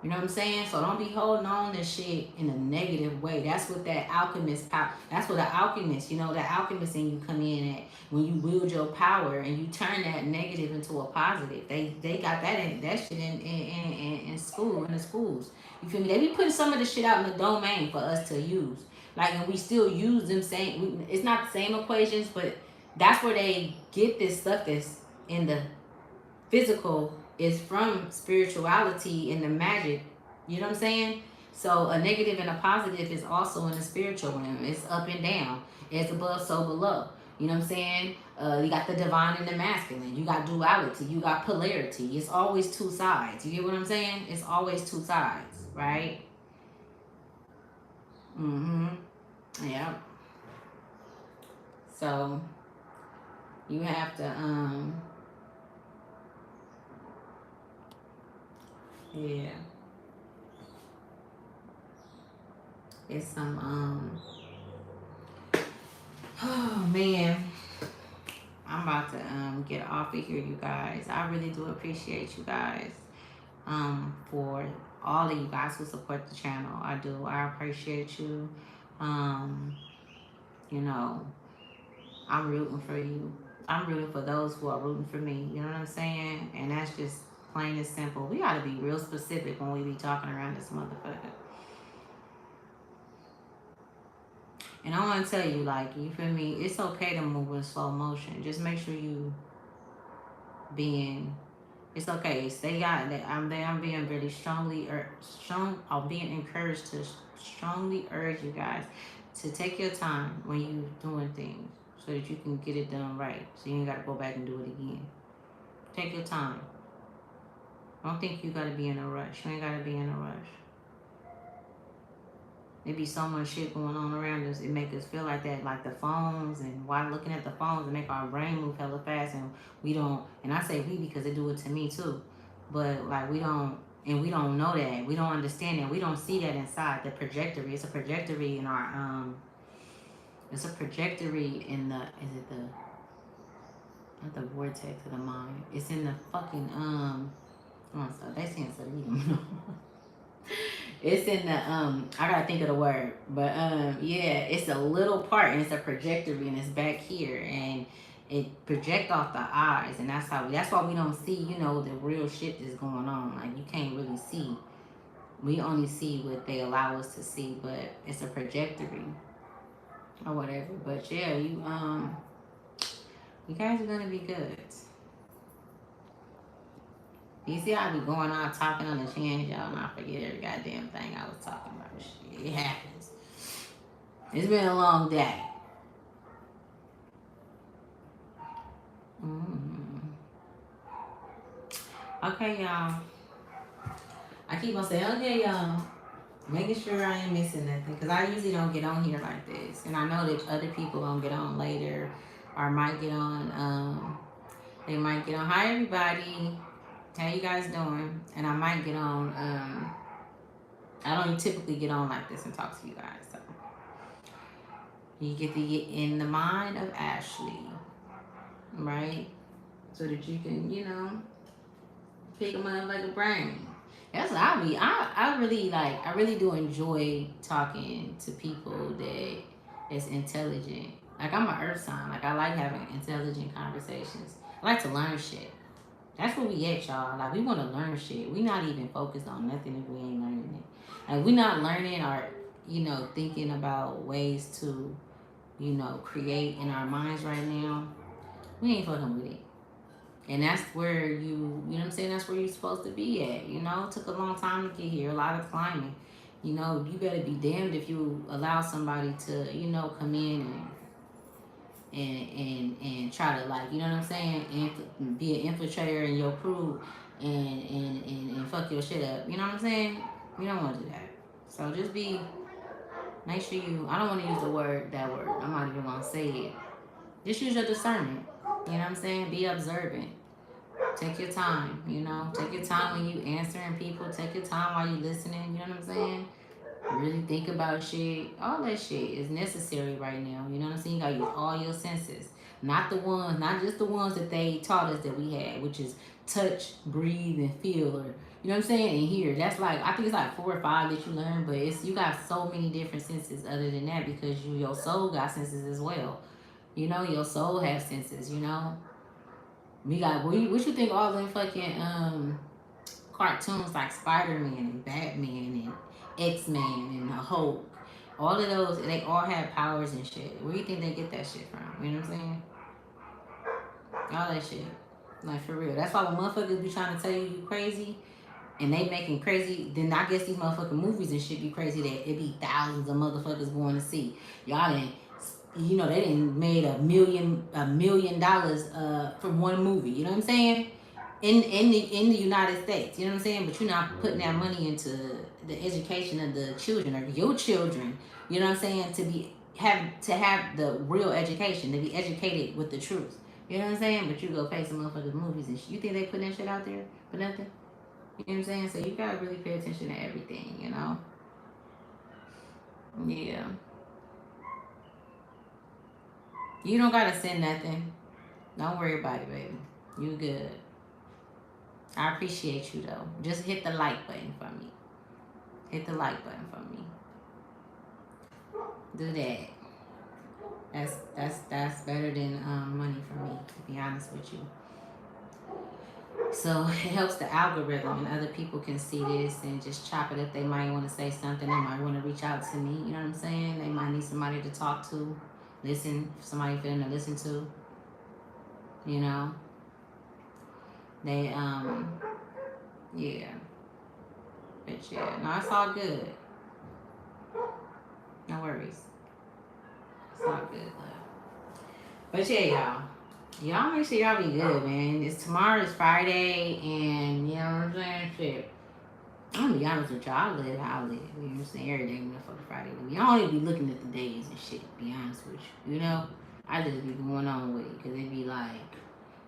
You know what I'm saying? So don't be holding on to shit in a negative way. That's what that alchemist power. That's what the alchemist, that alchemist in you come in at when you wield your power and you turn that negative into a positive. They got that shit in school, in the schools. You feel me? They be putting some of the shit out in the domain for us to use. Like, and we still use them same. It's not the same equations, but that's where they get this stuff that's in the physical is from spirituality and the magic. You know what I'm saying? So a negative and a positive is also in the spiritual realm. It's up and down. It's above, so below. You know what I'm saying? You got the divine and the masculine. You got duality. You got polarity. It's always two sides. You get what I'm saying? It's always two sides, right? Yeah. So you have to yeah. It's some oh man. I'm about to get off of here, you guys. I really do appreciate you guys. For all of you guys who support the channel. I do. I appreciate you. You know, I'm rooting for you. I'm rooting for those who are rooting for me. You know what I'm saying? And that's just plain and simple. We gotta be real specific when we be talking around this motherfucker. And I want to tell you, like, you feel me? It's okay to move in slow motion. Just make sure you being. It's okay. Stay out. I'm being really I'm being encouraged to strongly urge you guys to take your time when you doing things so that you can get it done right. So you ain't gotta go back and do it again. Take your time. Don't think you gotta be in a rush. You ain't gotta be in a rush. There be so much shit going on around us. It make us feel like that, like the phones, and while looking at the phones, it make our brain move hella fast, and we don't. And I say we because they do it to me too. But like we don't know that. We don't understand that. We don't see that inside the trajectory. It's a trajectory in our It's a trajectory in the. Is it the? Not the vortex of the mind. It's in the fucking Oh, so they saying so you don't know. It's in the I gotta think of the word, but yeah, it's a little part and it's a trajectory and it's back here and it project off the eyes, and that's why we don't see, the real shit that's going on. Like, you can't really see. We only see what they allow us to see, but it's a trajectory or whatever. But yeah, you guys are gonna be good. You see, I be going on talking on the chance, y'all, and I forget every goddamn thing I was talking about. Shit, it happens. It's been a long day. Okay, y'all. I keep on saying, okay, y'all. Making sure I ain't missing nothing, because I usually don't get on here like this. And I know that other people gonna get on later or might get on. They might get on. Hi, everybody. How you guys doing? And I might get on. I don't typically get on like this and talk to you guys. So you get to get in the mind of Ashley, right? So that you can, pick them up like a brain. That's what I be. I really do enjoy talking to people that's intelligent. Like, I'm an earth sign. Like, I like having intelligent conversations. I like to learn shit. That's where we at, y'all. Like, we want to learn shit. We not even focused on nothing if we ain't learning it. Like, we not learning or, thinking about ways to, create in our minds right now. We ain't fucking with it. And that's where you know what I'm saying? That's where you're supposed to be at. It took a long time to get here. A lot of climbing. You better be damned if you allow somebody to, come in and and try to, like, you know what I'm saying, be an infiltrator in your crew and fuck your shit up. You know what I'm saying? You don't want to do that. So just make sure I don't want to use that word. I'm not even gonna say it. Just use your discernment. You know what I'm saying? Be observant. Take your time. Take your time when you answering people. Take your time while you listening. You know what I'm saying? Really think about shit. All that shit is necessary right now. You know what I'm saying? You gotta use all your senses. Not just the ones that they taught us that we had, which is touch, breathe, and feel, or you know what I'm saying, and hear. That's like, I think it's like 4 or 5 that you learn, but you got so many different senses other than that, because your soul got senses as well. Your soul has senses. We got what you think all them fucking cartoons like Spider-Man and Batman and X-Men and the Hulk, all of those, they all have powers and shit. Where do you think they get that shit from? You know what I'm saying? All that shit. Like, for real. That's why when motherfuckers be trying to tell you crazy and they making crazy, then I guess these motherfucking movies and shit be crazy that it be thousands of motherfuckers going to see. Y'all didn't, they didn't made $1 million from one movie. You know what I'm saying? In the United States, you know what I'm saying? But you're not putting that money into the education of the children or your children. You know what I'm saying? To have the real education, to be educated with the truth. You know what I'm saying? But you go pay some motherfuckers movies and you think they putting that shit out there for nothing? You know what I'm saying? So you gotta really pay attention to everything. Yeah. You don't gotta send nothing. Don't worry about it, baby. You good. I appreciate you though. Just hit the like button for me. Hit the like button for me. Do that. That's better than money for me, to be honest with you. So it helps the algorithm, and other people can see this and just chop it up. They might want to say something. They might want to reach out to me. You know what I'm saying? They might need somebody to talk to, somebody for them to listen to. They yeah. But yeah, no, it's all good. No worries. It's all good, love. But yeah, y'all make sure y'all be good, man. Tomorrow's Friday, and you know what I'm saying? Shit. I'm gonna be honest with y'all. I live how I live. You know what I'm saying? Every day motherfucker Friday with me. I don't even be looking at the days and shit, to be honest with you. I just be going on with it, because it be like,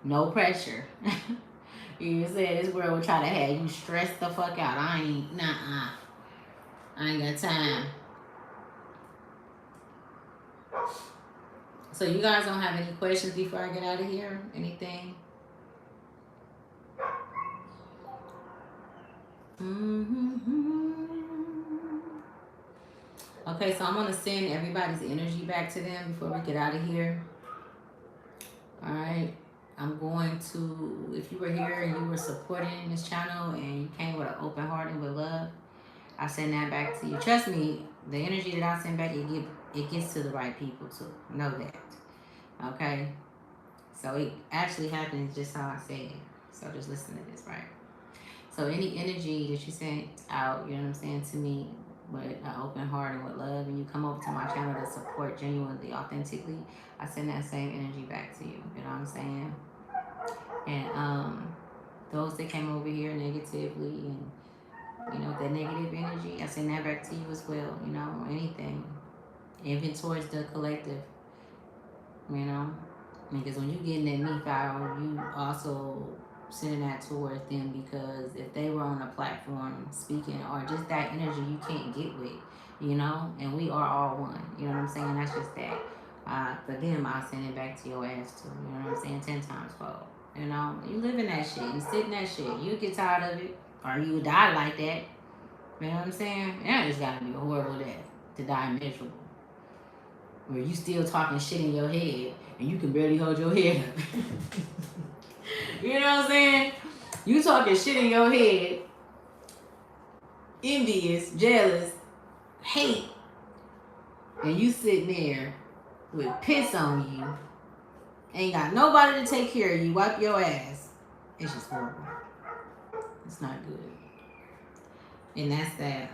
no pressure. You know what I'm saying? This world will try to have you stressed the fuck out. I ain't got time. So you guys don't have any questions before I get out of here? Anything? Okay, so I'm going to send everybody's energy back to them before we get out of here. All right. I'm going to, if you were here and you were supporting this channel and you came with an open heart and with love, I send that back to you. Trust me, the energy that I send back, it gets to the right people too. Know that. Okay? So it actually happens just how I said it. So just listen to this, right? So any energy that you sent out, you know what I'm saying, to me with an open heart and with love, and you come over to my channel to support genuinely, authentically, I send that same energy back to you. You know what I'm saying? And those that came over here negatively and that negative energy, I send that back to you as well. Anything, even towards the collective. Because when you get in that me file, you also sending that towards them, because if they were on a platform speaking, or just that energy you can't get with, and we are all one. You know what I'm saying? That's just that. For them, I'll send it back to your ass too. You know what I'm saying? 10 times fold. You live in that shit. You sit in that shit. You get tired of it, or you would die like that. You know what I'm saying? That just gotta be a horrible death, to die miserable, where you still talking shit in your head and you can barely hold your head up. You know what I'm saying? You talking shit in your head, envious, jealous, hate, and you sitting there with piss on you, ain't got nobody to take care of you, wipe your ass. It's just horrible. It's not good. And that's that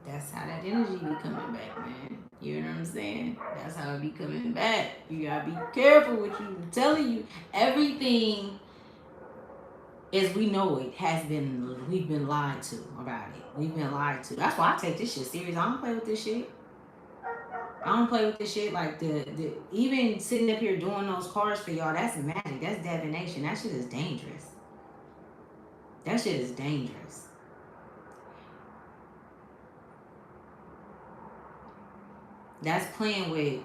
That's how that energy be coming back, man. You know what I'm saying? That's how it be coming back. You gotta be careful with you. I'm telling you, everything as we know it has been, we've been lied to about it. We've been lied to. That's why I take this shit serious. I don't play with this shit. I don't play with this shit. Like the even sitting up here doing those cards for y'all, that's magic. That's divination. That shit is dangerous. That shit is dangerous. That's playing with.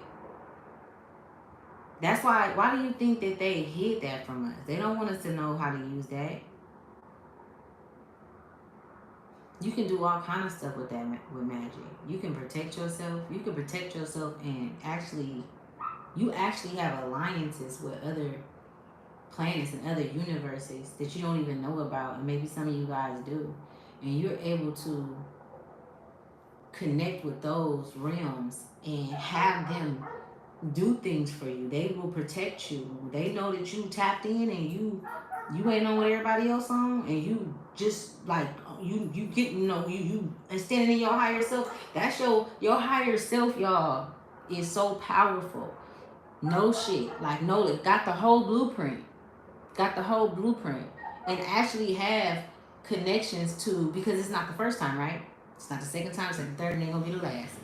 That's why. Why do you think that they hid that from us? They don't want us to know how to use that. You can do all kind of stuff with that with magic. You can protect yourself. You can protect yourself and actually, you actually have alliances with other planets and other universes that you don't even know about, and maybe some of you guys do, and you're able to connect with those realms and have them do things for you. They will protect you. They know that you tapped in and you ain't on what everybody else on, and you just like you get you and standing in your higher self. That's your higher self, y'all, is so powerful. No shit, like no, it got the whole blueprint, got the whole blueprint, and actually have connections to, because it's not the first time, right? It's not the second time, it's not the third, and ain't gonna be the last.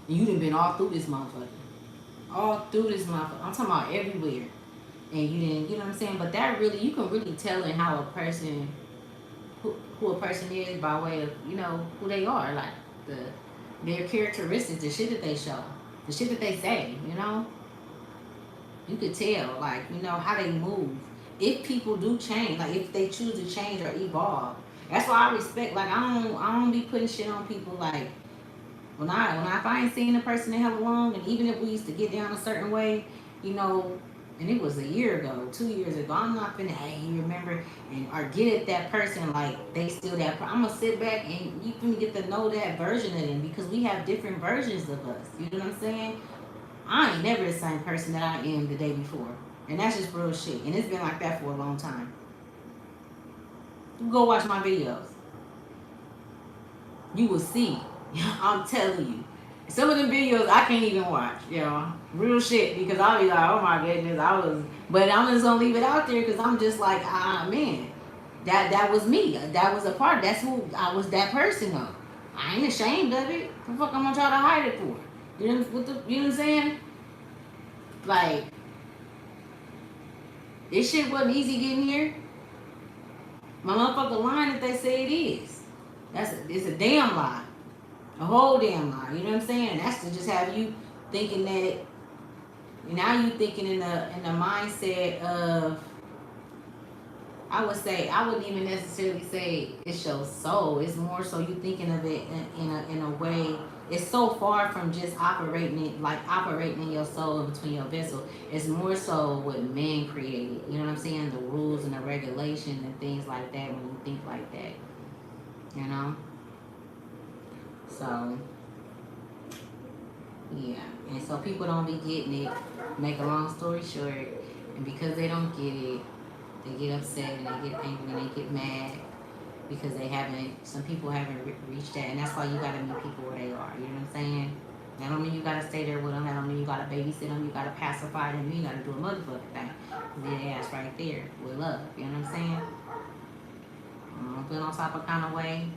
And you done been all through this motherfucker. All through this motherfucker. I'm talking about everywhere. And you didn't, you know what I'm saying? But that really, you can really tell in how a person, who a person is by way of, who they are. Like the their characteristics, the shit that they show, the shit that they say, you could tell, like, how they move. If people do change, like if they choose to change or evolve. That's why I respect, like I don't be putting shit on people like if I ain't seen a person in hella long, and even if we used to get down a certain way, you know, and it was a year ago, 2 years ago, I'm not finna, hey, you remember, and or get at that person like they still that. I'm gonna sit back and you can get to know that version of them, because we have different versions of us. You know what I'm saying? I ain't never the same person that I am the day before, and that's just real shit. And it's been like that for a long time. You go watch my videos, you will see. I'm telling you. Some of the videos I can't even watch, real shit, because I'll be like, oh my goodness, but I'm just gonna leave it out there because I'm just like, man, that was me. That was a part. That's who I was. That person though. I ain't ashamed of it. What the fuck I'm gonna try to hide it for? You know what I'm saying? Like, this shit wasn't easy getting here. My motherfucker lying if they say it is. It's a damn lie. A whole damn lie. You know what I'm saying? That's to just have you thinking that. Now you thinking in the mindset of, I would say, I wouldn't even necessarily say it's your soul. It's more so you thinking of it in a way. It's so far from just operating it, like operating in your soul in between your vessel. It's more so what man created. You know what I'm saying? The rules and the regulations and things like that when you think like that. You know? So, yeah. And so people don't be getting it. Make a long story short, and because they don't get it, they get upset and they get angry and they get mad because some people haven't reached that. And that's why you got to meet people where they are. You know what I'm saying? That don't mean you got to stay there with them. That don't mean you got to babysit them. You got to pacify them. You got to do a motherfucking thing. Their ass right there with love. You know what I'm saying? I don't feel no type of kind of way.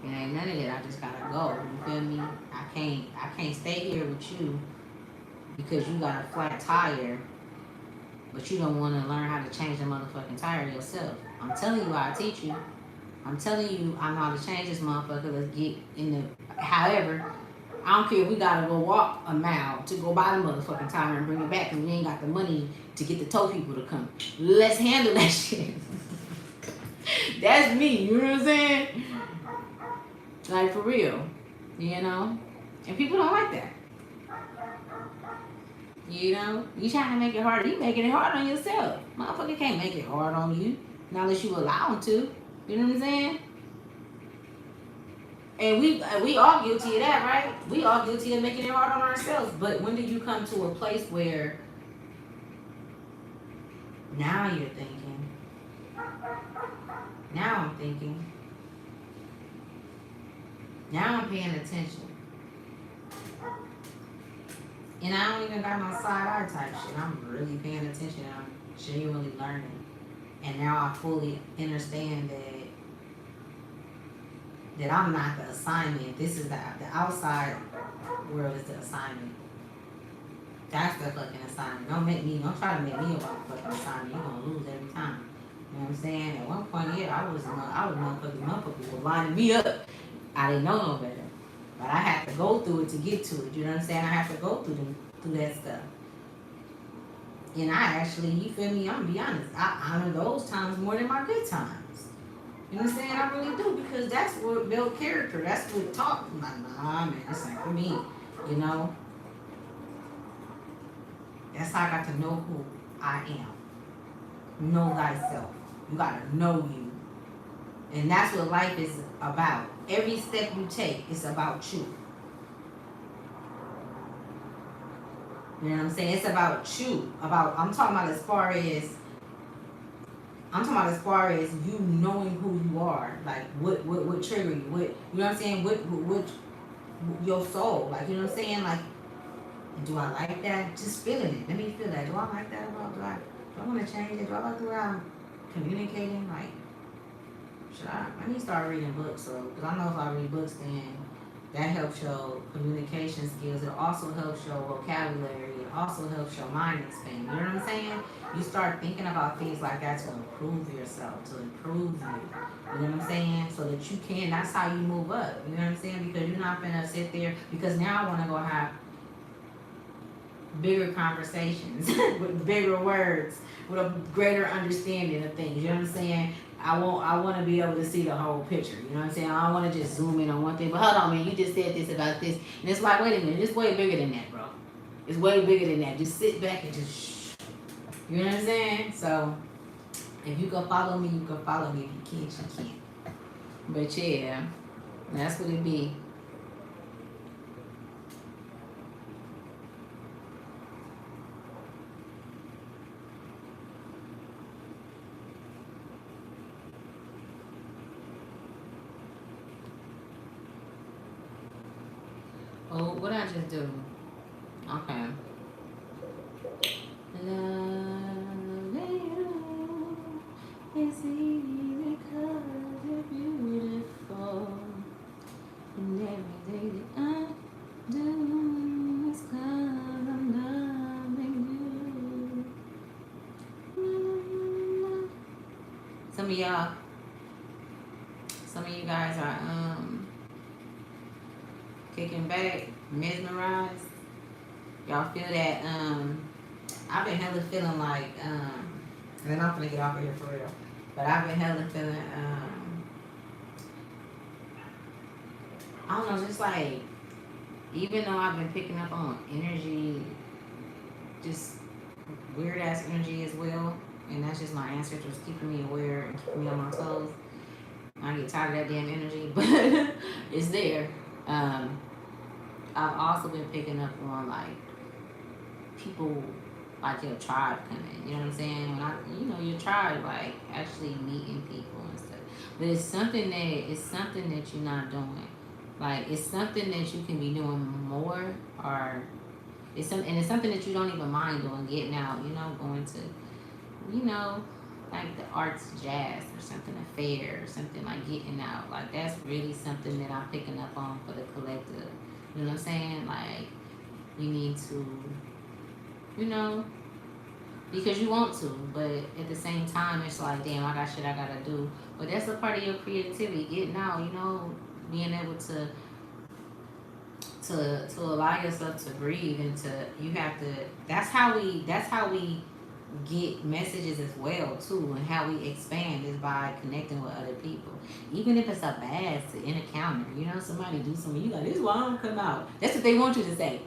It ain't none of that. I just gotta go. You feel me? I can't stay here with you because you got a flat tire, but you don't want to learn how to change the motherfucking tire yourself. I'm telling you, I'll teach you. I'm telling you, I know how to change this motherfucker. Let's get in the. However, I don't care if we gotta go walk a mile to go buy the motherfucking tire and bring it back, because we ain't got the money to get the tow people to come. Let's handle that shit. That's me. You know what I'm saying? Like, for real. And people don't like that. You trying to make it harder. You making it hard on yourself. Motherfucker can't make it hard on you, not unless you allow them to. You know what I'm saying? And we all guilty of that, right? We all guilty of making it hard on ourselves. But when did you come to a place where now you're thinking, now I'm thinking, Now I'm paying attention. And I don't even got no side eye type shit. I'm really paying attention. I'm genuinely learning. And now I fully understand that I'm not the assignment. This is the outside world is the assignment. That's the fucking assignment. Don't try to make me a fucking assignment. You're gonna lose every time. You know what I'm saying? At one point, yeah, I was motherfuckers were lining me up. I didn't know no better. But I had to go through it to get to it. You know what I'm saying? I have to go through that stuff. And I actually, you feel me? I'm gonna be honest. I honor those times more than my good times. You know what I'm saying? I really do, because that's what built character. That's what taught me. Like, nah, man, this ain't for me. You know? That's how I got to know who I am. Know thyself. You gotta know you. And that's what life is about. Every step you take is about you. You know what I'm saying? It's about you. I'm talking about as far as you knowing who you are. Like what trigger you. What, you know what I'm saying? What your soul. Like, you know what I'm saying? Like, do I like that? Just feeling it. Let me feel that. Do I like that about? Do I want to change it? Do I like the way I'm communicating? Like, I need to start reading books. So, because I know if I read books, then that helps your communication skills. It also helps your vocabulary. It also helps your mind expand. You know what I'm saying? You start thinking about things like that to improve yourself, to improve you. You know what I'm saying? So that you can. That's how you move up. You know what I'm saying? Because you're not gonna sit there. Because now I want to go have bigger conversations with bigger words, with a greater understanding of things. You know what I'm saying? I want to be able to see the whole picture. You know what I'm saying? I don't want to just zoom in on one thing. But hold on, man, you just said this about this. And it's like, wait a minute, it's way bigger than that, bro. It's way bigger than that. Just sit back and just shh. You know what I'm saying? So, if you can follow me, you can follow me. If you can't, you can't. But yeah, that's what it be. Oh, what I just do? Okay. Loving you is easy because you're beautiful. And everything that I do is 'cause I'm loving you. Some of you guys are kicking back, mesmerized. Y'all feel that I've been hella feeling like and then I'm gonna get off of here for real. But I've been hella feeling I don't know, just like, even though I've been picking up on energy, just weird ass energy as well, and that's just my answer, just keeping me aware and keeping me on my toes. I get tired of that damn energy, but it's there. I've also been picking up on like people, like your tribe coming. You know what I'm saying? When your tribe, like actually meeting people and stuff. But it's something that you're not doing. Like, it's something that you can be doing more, or it's something that you don't even mind doing, getting out, going to, like the arts, jazz or something, a fair or something, like getting out. Like, that's really something that I'm picking up on for the collective. You know what I'm saying? Like, you need to, because you want to, but at the same time, it's like, damn, I got shit I gotta do. But that's a part of your creativity, getting out, being able to allow yourself to breathe, and that's how we get messages as well too, and how we expand is by connecting with other people. Even if it's a bad encounter, somebody do something, you like, this is why I don't come out. That's what they want you to say.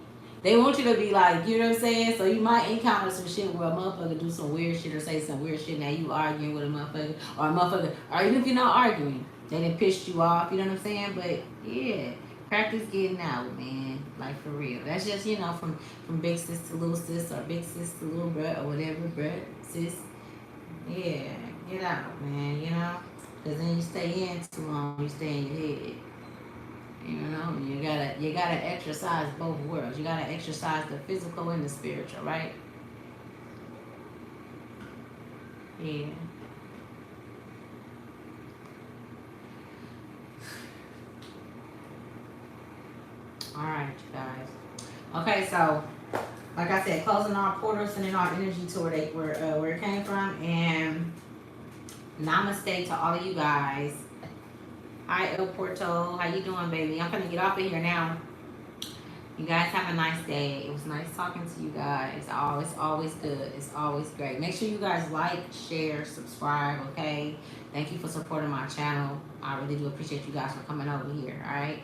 They want you to be like, you know what I'm saying? So you might encounter some shit where a motherfucker do some weird shit or say some weird shit. Now you arguing with a motherfucker, or even if you're not arguing, they done pissed you off. You know what I'm saying? But yeah, practice getting out, man. Like, for real. That's just, from big sis to little sis, or big sis to little bruh, or whatever, bruh, sis. Yeah, get out, man. Because then you stay in too long, you stay in your head. You know, you gotta exercise both worlds. You gotta exercise the physical and the spiritual, right? Yeah. All right, you guys. Okay, so like I said, closing our portals, sending our energy to where it came from, and namaste to all of you guys. Hi, El Porto. How you doing, baby? I'm gonna get off of here now. You guys have a nice day. It was nice talking to you guys. Oh, it's always good. It's always great. Make sure you guys like, share, subscribe, okay? Thank you for supporting my channel. I really do appreciate you guys for coming over here, all right?